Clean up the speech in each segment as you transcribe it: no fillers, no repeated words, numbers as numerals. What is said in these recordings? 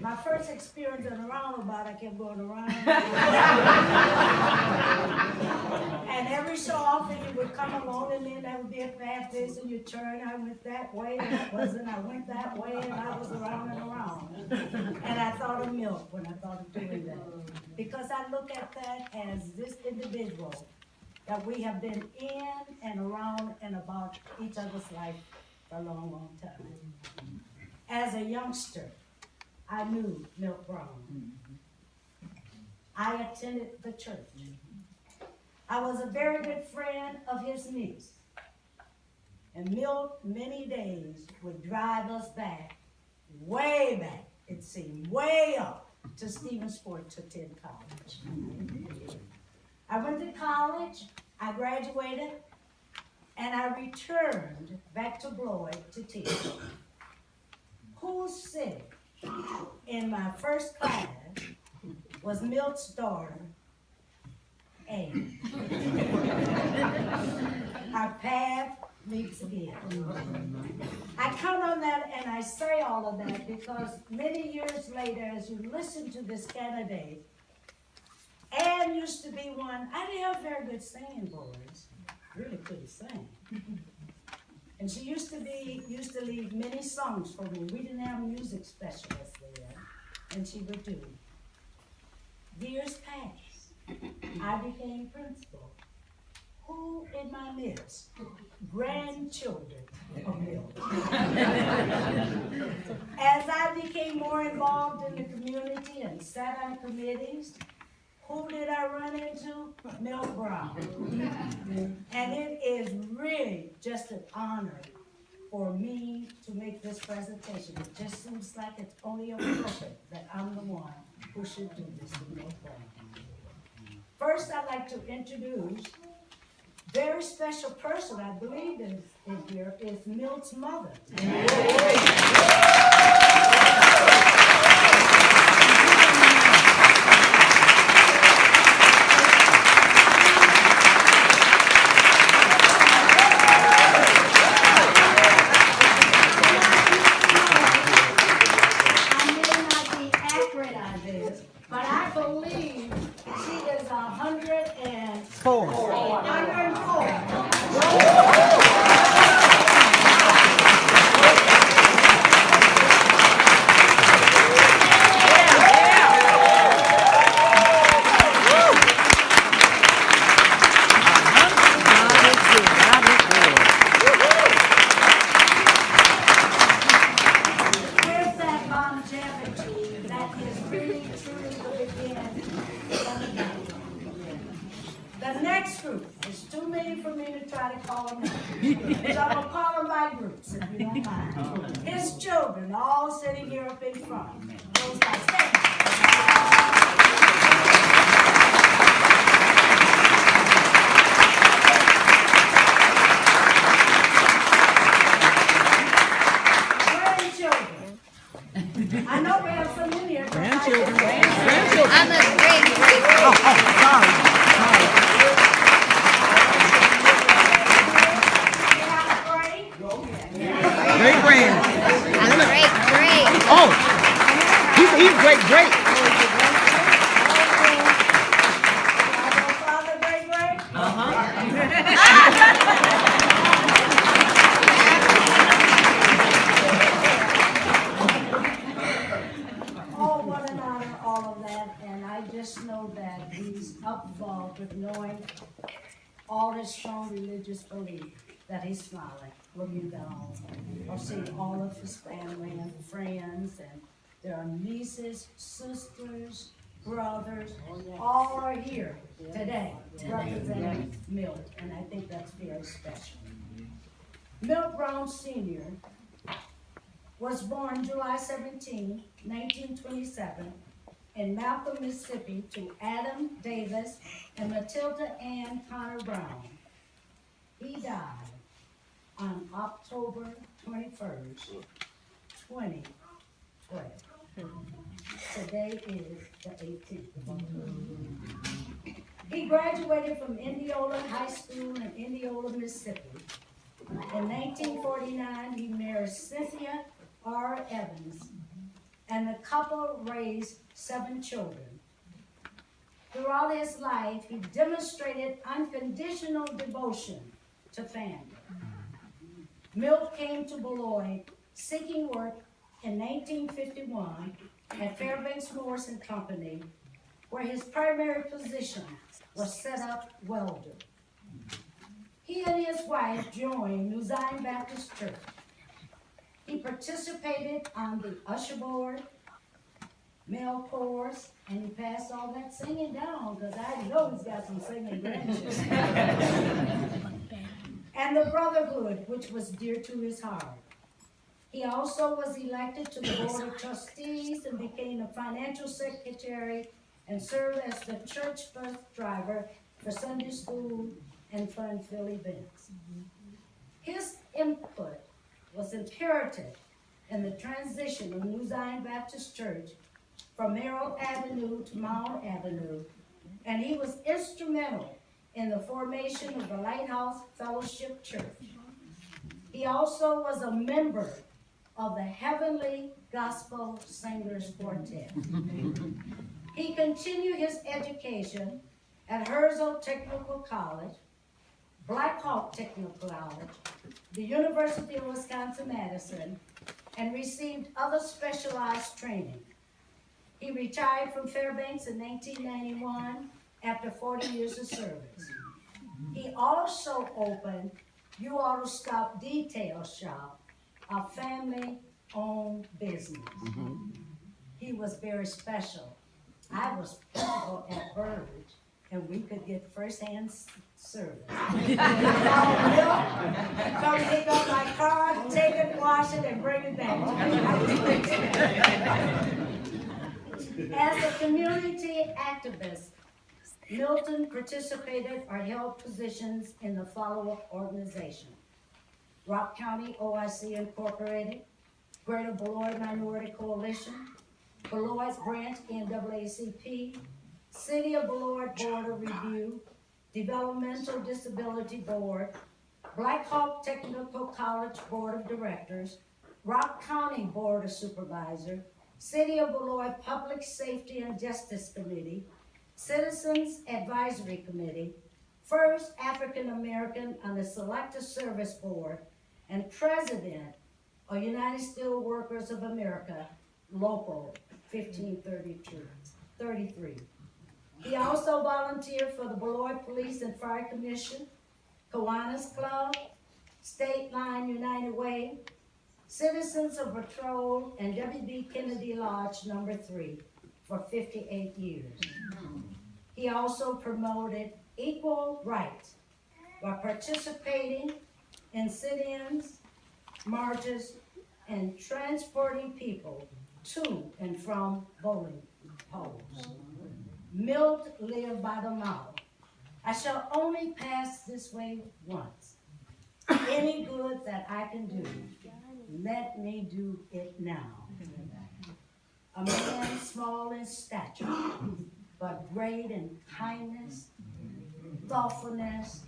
My first experience in a roundabout, I kept going around. And every so often you would come along and then there would be a path this and you turn, I went that way, and it wasn't, I went that way, and I was around and around. And I thought of Milk when I thought of doing that. Because I look at that as this individual that we have been in and around and about each other's life for a long, long time. As a youngster, I knew Milt Brown. I attended the church. I was a very good friend of his niece. And Milt, many days, would drive us back, way back, it seemed, way up to Stephensport to attend college. I went to college, I graduated, and I returned back to Beloit to teach. Who said in my first class was Milt's daughter, Anne. Our path meets again. I count on that and I say all of that because many years later, as you listen to this candidate, Anne used to be one, I didn't have very good singing voice, really couldn't sing. And she used to lead many songs for me. We didn't have music specialists there, and she would do. Years passed. I became principal. Who in my midst? Grandchildren of Milton. As I became more involved in the community and sat on committees, who did I run into? Milt Brown. And it is really just an honor for me to make this presentation. It just seems like it's only appropriate that I'm the one who should do this to Milt Brown. First, I'd like to introduce a very special person I believe is in here, is Milt's mother. The next group, there's too many for me to try to call them out. So I'm going to call them by groups, if you don't mind. His children, all sitting here up in front. Goes by Grandchildren. I know we have some in here. Grandchildren. I'm a great. Sorry. Great grand. I'm great. Oh, he's great. Father, great. Oh, what an honor, all of that. And I just know that he's involved with knowing all his strong religious belief, that he's smiling, looking down, or seeing all of his family and friends, and there are nieces, sisters, brothers, all are here today representing Milt, and I think that's very special. Milt Brown Sr. was born July 17, 1927, in Malcolm, Mississippi, to Adam Davis and Matilda Ann Connor Brown. He died on October 21st, 2012. Today is the 18th of October. He graduated from Indianola High School in Indianola, Mississippi. In 1949, he married Cynthia R. Evans, and the couple raised 7 children. Throughout his life, he demonstrated unconditional devotion to family. Milt came to Beloit seeking work in 1951 at Fairbanks Morrison Company, where his primary position was set up welder. He and his wife joined New Zion Baptist Church. He participated on the usher board, male chorus, and he passed all that singing down, because I know he's got some singing grandchildren. And the brotherhood, which was dear to his heart. He also was elected to the Board of Trustees and became a financial secretary and served as the church bus driver for Sunday school and fun-filled events. His input was imperative in the transition of New Zion Baptist Church from Merrill Avenue to Mount Avenue, and he was instrumental in the formation of the Lighthouse Fellowship Church. He also was a member of the Heavenly Gospel Singers Quartet. He continued his education at Herzl Technical College, Black Hawk Technical College, the University of Wisconsin-Madison, and received other specialized training. He retired from Fairbanks in 1991 after 40 years of service. He also opened You Auto Stop Detail Shop, a family-owned business. He was very special. I was principal at Burridge, and we could get first-hand service. Come pick up my car, take it, wash it, and bring it back. As a community activist, Milton participated or held positions in the following organizations: Rock County OIC Incorporated, Greater Beloit Minority Coalition, Beloit Branch NAACP, City of Beloit Board of Review, Developmental Disability Board, Black Hawk Technical College Board of Directors, Rock County Board of Supervisors, City of Beloit Public Safety and Justice Committee, Citizens Advisory Committee, First African American on the Selective Service Board, and President of United Steelworkers of America, Local 1533. He also volunteered for the Beloit Police and Fire Commission, Kiwanis Club, State Line United Way, Citizens of Patrol, and W.B. Kennedy Lodge No. 3 for 58 years. He also promoted equal rights by participating in sit-ins, marches, and transporting people to and from voting polls. Milt lived by the motto, I shall only pass this way once. Any good that I can do, let me do it now. A man small in stature, but great in kindness, thoughtfulness,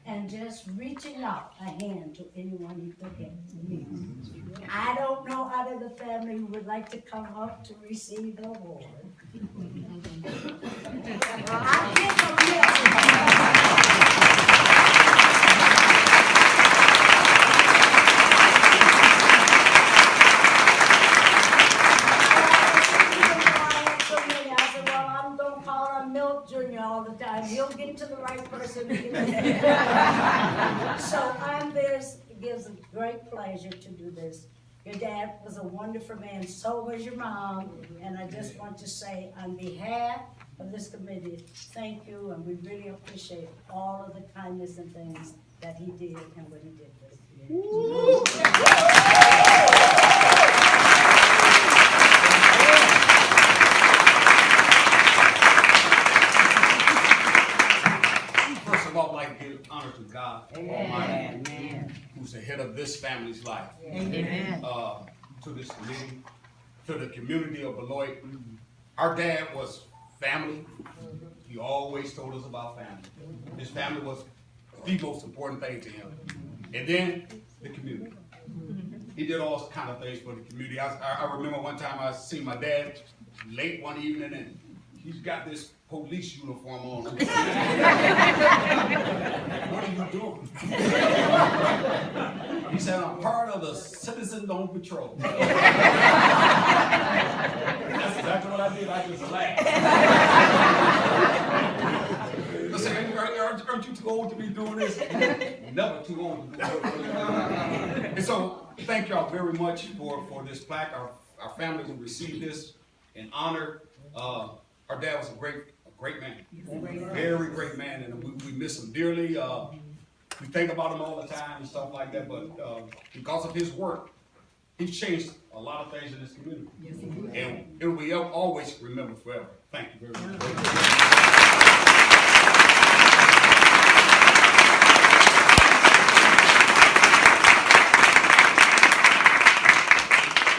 and just reaching out a hand to anyone he could get to meet. I don't know out of the family who would like to come up to receive the award. I think all the time. He'll get to the right person. So it gives a great pleasure to do this. Your dad was a wonderful man, so was your mom, and I just want to say on behalf of this committee, thank you, and we really appreciate all of the kindness and things that he did and what he did for us. I'd like to give honor to God Almighty, who's the head of this family's life. Amen. To this committee, to the community of Beloit. Our dad was family. He always told us about family. His family was the most important thing to him. And then the community. he did all kind of things for the community. I remember one time I seen my dad late one evening and he's got this police uniform on. What are you doing? He said, I'm part of the Citizens on Patrol. That's exactly what I did. I just laughed. I said, aren't you too old to be doing this? Never too old to do it. And so, thank y'all very much for this plaque. Our family will receive this in honor. Our dad was a great man. Very great man, and we miss him dearly. We think about him all the time and stuff like that, but because of his work, he's changed a lot of things in this community. And it will be always remembered forever. Thank you very much.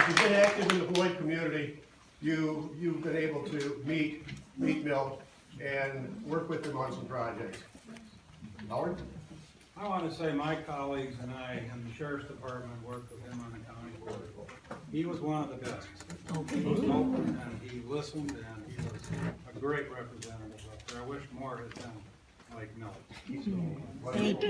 You've been active in the Beloit community. You've been able to meet Milt and work with him on some projects. Howard? I want to say my colleagues and I in the Sheriff's Department worked with him on the county board. He was one of the best. He was open and he listened and he was a great representative up there. I wish more had been like Milton. Thank you.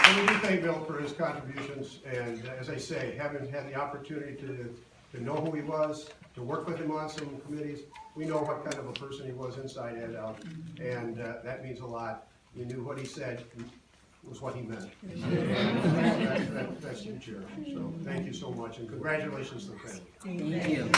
And we do thank Milt for his contributions, and as I say, having had the opportunity to know who he was, to work with him on some committees, we know what kind of a person he was inside and out, and that means a lot. We knew what he said was what he meant. And that's to cherish. So thank you so much, and congratulations to the family. Thank you.